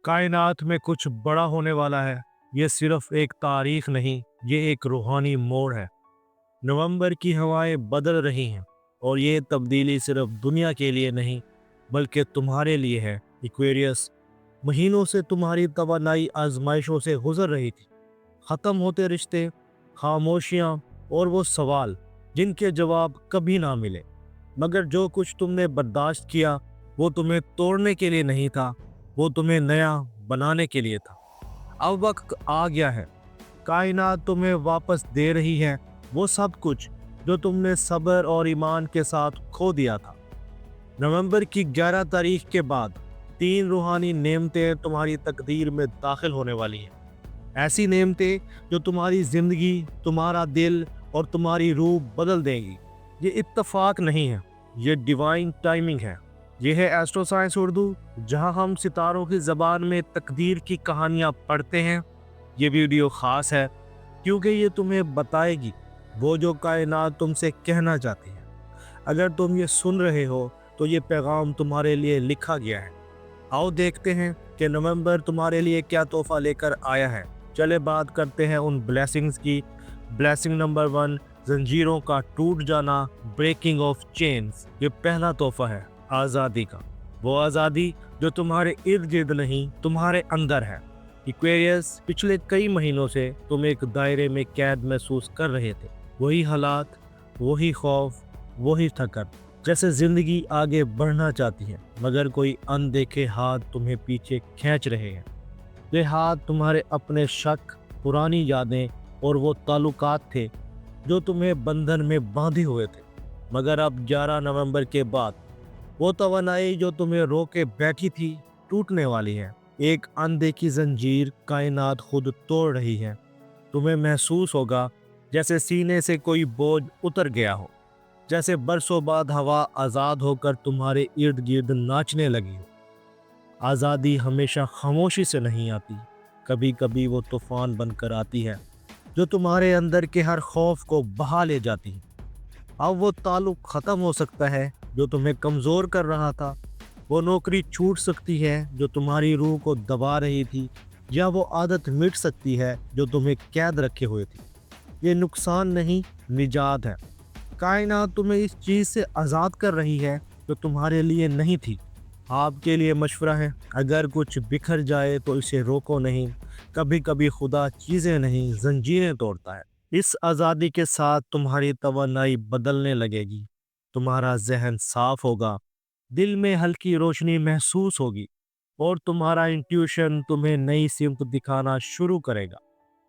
कायनात में कुछ बड़ा होने वाला है। ये सिर्फ एक तारीख नहीं, ये एक रूहानी मोड़ है। नवंबर की हवाएं बदल रही हैं और ये तब्दीली सिर्फ दुनिया के लिए नहीं बल्कि तुम्हारे लिए है। इक्वेरियस, महीनों से तुम्हारी तवानाई आजमाइशों से गुजर रही थी। ख़त्म होते रिश्ते, खामोशियाँ और वो सवाल जिनके जवाब कभी ना मिले। मगर जो कुछ तुमने बर्दाश्त किया वो तुम्हें तोड़ने के लिए नहीं था, वो तुम्हें नया बनाने के लिए था। अब वक्त आ गया है। कायनात तुम्हें वापस दे रही है वो सब कुछ जो तुमने सब्र और ईमान के साथ खो दिया था। नवंबर की 11 तारीख के बाद 3 रूहानी नेमतें तुम्हारी तकदीर में दाखिल होने वाली हैं। ऐसी नेमतें जो तुम्हारी ज़िंदगी, तुम्हारा दिल और तुम्हारी रूह बदल देंगी। ये इत्तेफाक नहीं है, ये डिवाइन टाइमिंग है। ये है एस्ट्रो साइंस उर्दू, जहां हम सितारों की ज़बान में तकदीर की कहानियां पढ़ते हैं। ये वीडियो ख़ास है क्योंकि ये तुम्हें बताएगी वो जो कायनात तुमसे कहना चाहती है। अगर तुम ये सुन रहे हो तो ये पैगाम तुम्हारे लिए लिखा गया है। आओ देखते हैं कि नवंबर तुम्हारे लिए क्या तोहफा लेकर आया है। चले बात करते हैं उन ब्लेसिंग्स की। ब्लेसिंग नंबर 1, जंजीरों का टूट जाना, ब्रेकिंग ऑफ चेन्स। ये पहला तोहफा है आज़ादी का। वो आज़ादी जो तुम्हारे इर्द गिर्द नहीं, तुम्हारे अंदर है। इक्वेरियस, पिछले कई महीनों से तुम एक दायरे में कैद महसूस कर रहे थे। वही हालात, वही खौफ, वही थकन, जैसे ज़िंदगी आगे बढ़ना चाहती है मगर कोई अनदेखे हाथ तुम्हें पीछे खींच रहे हैं। ये हाथ तुम्हारे अपने शक, पुरानी यादें और वो ताल्लुकात थे जो तुम्हें बंधन में बांधे हुए थे। मगर अब 11 नवंबर के बाद वो तवानाई जो तुम्हें रोके बैठी थी टूटने वाली है। एक अनदेखी जंजीर कायनात खुद तोड़ रही है। तुम्हें महसूस होगा जैसे सीने से कोई बोझ उतर गया हो, जैसे बरसों बाद हवा आज़ाद होकर तुम्हारे इर्द गिर्द नाचने लगी हो। आज़ादी हमेशा खामोशी से नहीं आती, कभी कभी वो तूफान बनकर आती है जो तुम्हारे अंदर के हर खौफ को बहा ले जाती है। अब वो ताल्लुक ख़त्म हो सकता है जो तुम्हें कमज़ोर कर रहा था। वो नौकरी छूट सकती है जो तुम्हारी रूह को दबा रही थी, या वो आदत मिट सकती है जो तुम्हें कैद रखे हुए थी। ये नुकसान नहीं, निजात है। कायनात तुम्हें इस चीज़ से आज़ाद कर रही है जो तुम्हारे लिए नहीं थी। आपके लिए मशवरा है, अगर कुछ बिखर जाए तो इसे रोको नहीं। कभी कभी खुदा चीज़ें नहीं, जंजीरें तोड़ता है। इस आज़ादी के साथ तुम्हारी तवानाई बदलने लगेगी। तुम्हारा जहन साफ होगा, दिल में हल्की रोशनी महसूस होगी और तुम्हारा इंट्यूशन तुम्हें नई सिमत दिखाना शुरू करेगा।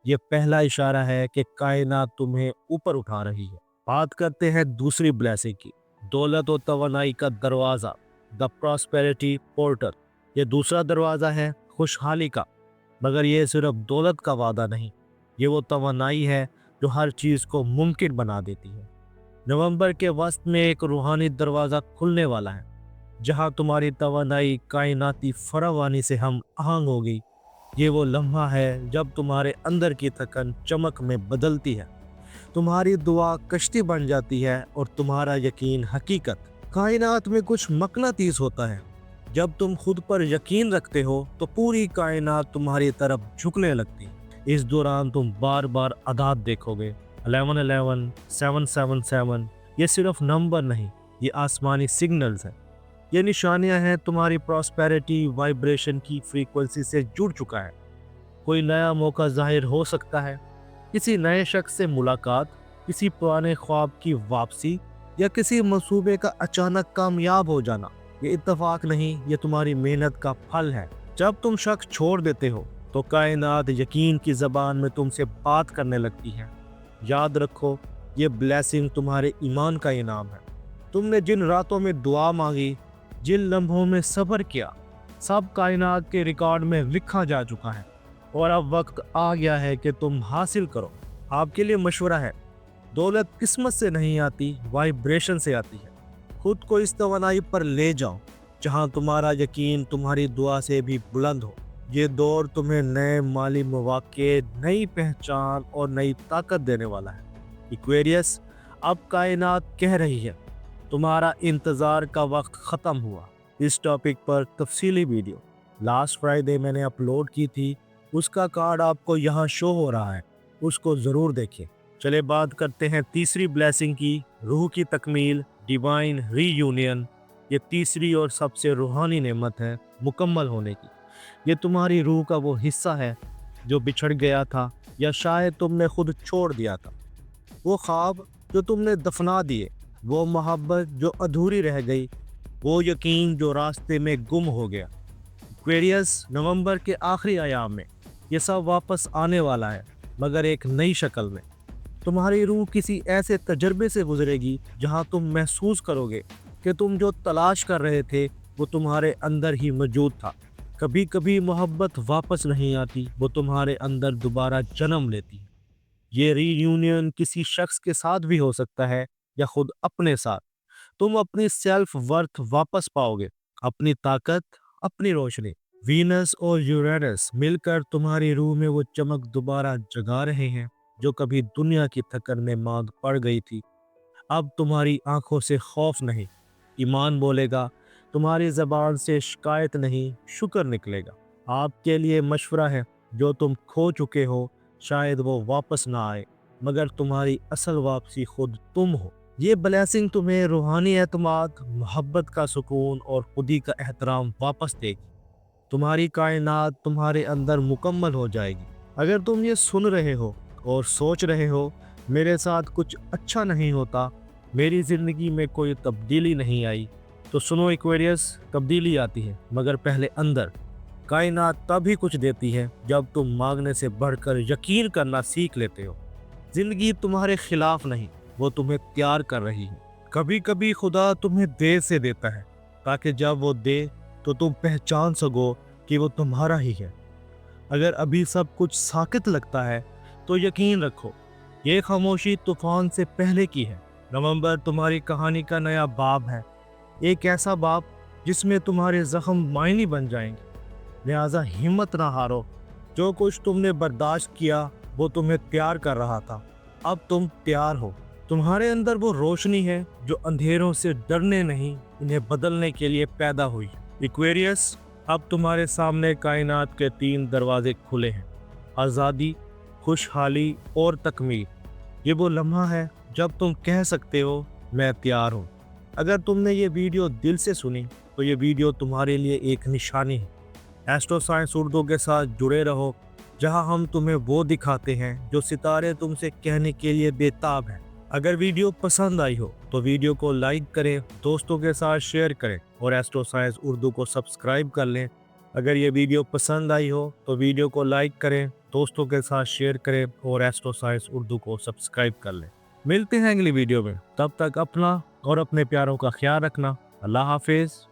ये पहला इशारा है कि कायनात तुम्हें ऊपर उठा रही है। बात करते हैं दूसरी ब्लेसिंग की, दौलत और तवानाई का दरवाज़ा, द प्रॉस्पेरिटी पोर्टल। ये दूसरा दरवाज़ा है खुशहाली का। मगर ये सिर्फ दौलत का वादा नहीं, ये वो तवानाई है जो हर चीज़ को मुमकिन बना देती है। नवंबर के वस्त में एक रूहानी दरवाज़ा खुलने वाला है जहां तुम्हारी तवानाई कायनाती फरावानी से हम आहंग होगी। ये वो लम्हा है जब तुम्हारे अंदर की थकन चमक में बदलती है, तुम्हारी दुआ कश्ती बन जाती है और तुम्हारा यकीन हकीकत। कायनात में कुछ मकनातीस होता है। जब तुम खुद पर यकीन रखते हो तो पूरी कायनात तुम्हारी तरफ झुकने लगती है। इस दौरान तुम बार बार अदाद देखोगे, 1111, 777। ये सिर्फ नंबर नहीं, ये आसमानी सिग्नल्स हैं। ये निशानियां हैं तुम्हारी प्रॉस्पेरिटी वाइब्रेशन की फ्रीक्वेंसी से जुड़ चुका है। कोई नया मौका जाहिर हो सकता है, किसी नए शख्स से मुलाकात, किसी पुराने ख्वाब की वापसी, या किसी मंसूबे का अचानक कामयाब हो जाना। ये इत्तेफाक नहीं, ये तुम्हारी मेहनत का फल है। जब तुम शक छोड़ देते हो तो कायनात यकीन की ज़बान में तुमसे बात करने लगती है। याद रखो, ये ब्लेसिंग तुम्हारे ईमान का इनाम है। तुमने जिन रातों में दुआ मांगी, जिन लम्हों में सब्र किया, सब कायनात के रिकॉर्ड में लिखा जा चुका है और अब वक्त आ गया है कि तुम हासिल करो। आपके लिए मशवरा है, दौलत किस्मत से नहीं आती, वाइब्रेशन से आती है। खुद को इस तवानाई पर ले जाओ जहां तुम्हारा यकीन तुम्हारी दुआ से भी बुलंद हो। ये दौर तुम्हें नए माली मौके, नई पहचान और नई ताकत देने वाला है। इक्वेरियस, अब कायनात कह रही है, तुम्हारा इंतज़ार का वक्त ख़त्म हुआ। इस टॉपिक पर तफसीली वीडियो लास्ट फ्राइडे मैंने अपलोड की थी, उसका कार्ड आपको यहाँ शो हो रहा है, उसको ज़रूर देखिए। चले बात करते हैं तीसरी ब्लेसिंग की, रूह की तकमील, डिवाइन रीयूनियन। ये तीसरी और सबसे रूहानी नेमत है मुकम्मल होने की। ये तुम्हारी रूह का वो हिस्सा है जो बिछड़ गया था या शायद तुमने खुद छोड़ दिया था। वो ख्वाब जो तुमने दफना दिए, वो मोहब्बत जो अधूरी रह गई, वो यकीन जो रास्ते में गुम हो गया। एक्वेरियस, नवंबर के आखिरी अयाम में ये सब वापस आने वाला है, मगर एक नई शक्ल में। तुम्हारी रूह किसी ऐसे तजर्बे से गुजरेगी जहां तुम महसूस करोगे कि तुम जो तलाश कर रहे थे वो तुम्हारे अंदर ही मौजूद था। कभी कभी मोहब्बत वापस नहीं आती, वो तुम्हारे अंदर दोबारा जन्म लेती है। ये रीयूनियन किसी शख्स के साथ भी हो सकता है या खुद अपने साथ। तुम अपनी सेल्फ वर्थ वापस पाओगे, अपनी ताकत, अपनी रोशनी। वीनस और यूरेनस मिलकर तुम्हारी रूह में वो चमक दोबारा जगा रहे हैं जो कभी दुनिया की थकन में मांग पड़ गई थी। अब तुम्हारी आंखों से खौफ नहीं, ईमान बोलेगा। तुम्हारी जबान से शिकायत नहीं, शुक्र निकलेगा। आपके लिए मशवरा है, जो तुम खो चुके हो शायद वो वापस ना आए, मगर तुम्हारी असल वापसी खुद तुम हो। ये ब्लेसिंग तुम्हें रूहानी एतमाद, मोहब्बत का सुकून और खुदी का एहतराम वापस देगी। तुम्हारी कायनात तुम्हारे अंदर मुकम्मल हो जाएगी। अगर तुम ये सुन रहे हो और सोच रहे हो मेरे साथ कुछ अच्छा नहीं होता, मेरी ज़िंदगी में कोई तब्दीली नहीं आई, तो सुनो एक्वेरियस, तब्दीली आती है मगर पहले अंदर। कायनात तभी कुछ देती है जब तुम मांगने से बढ़कर यकीन करना सीख लेते हो। ज़िंदगी तुम्हारे खिलाफ नहीं, वो तुम्हें तैयार कर रही है। कभी कभी खुदा तुम्हें देर से देता है ताकि जब वो दे तो तुम पहचान सको कि वो तुम्हारा ही है। अगर अभी सब कुछ साकित लगता है तो यकीन रखो, ये खामोशी तूफान से पहले की है। नवंबर तुम्हारी कहानी का नया बाब है, एक ऐसा बाब जिसमें तुम्हारे जख्म मायने बन जाएंगे। लिहाजा हिम्मत ना हारो। जो कुछ तुमने बर्दाश्त किया वो तुम्हें तैयार कर रहा था, अब तुम तैयार हो। तुम्हारे अंदर वो रोशनी है जो अंधेरों से डरने नहीं, इन्हें बदलने के लिए पैदा हुई। एक्वेरियस, अब तुम्हारे सामने कायनात के 3 दरवाजे खुले हैं, आज़ादी, खुशहाली और तकमील। ये वो लम्हा है जब तुम कह सकते हो मैं तैयार हूँ। अगर तुमने ये वीडियो दिल से सुनी तो ये वीडियो तुम्हारे लिए एक निशानी है। एस्ट्रो साइंस उर्दू के साथ जुड़े रहो, जहां हम तुम्हें वो दिखाते हैं जो सितारे तुमसे कहने के लिए बेताब हैं। अगर वीडियो पसंद आई हो तो वीडियो को लाइक करें, दोस्तों के साथ शेयर करें और एस्ट्रो साइंस उर्दू को सब्सक्राइब कर लें। अगर ये वीडियो पसंद आई हो तो वीडियो को लाइक करें, दोस्तों के साथ शेयर करें और एस्ट्रो साइंस उर्दू को सब्सक्राइब कर लें। मिलते हैं अगली वीडियो में, तब तक अपना और अपने प्यारों का ख्याल रखना। अल्लाह हाफिज़।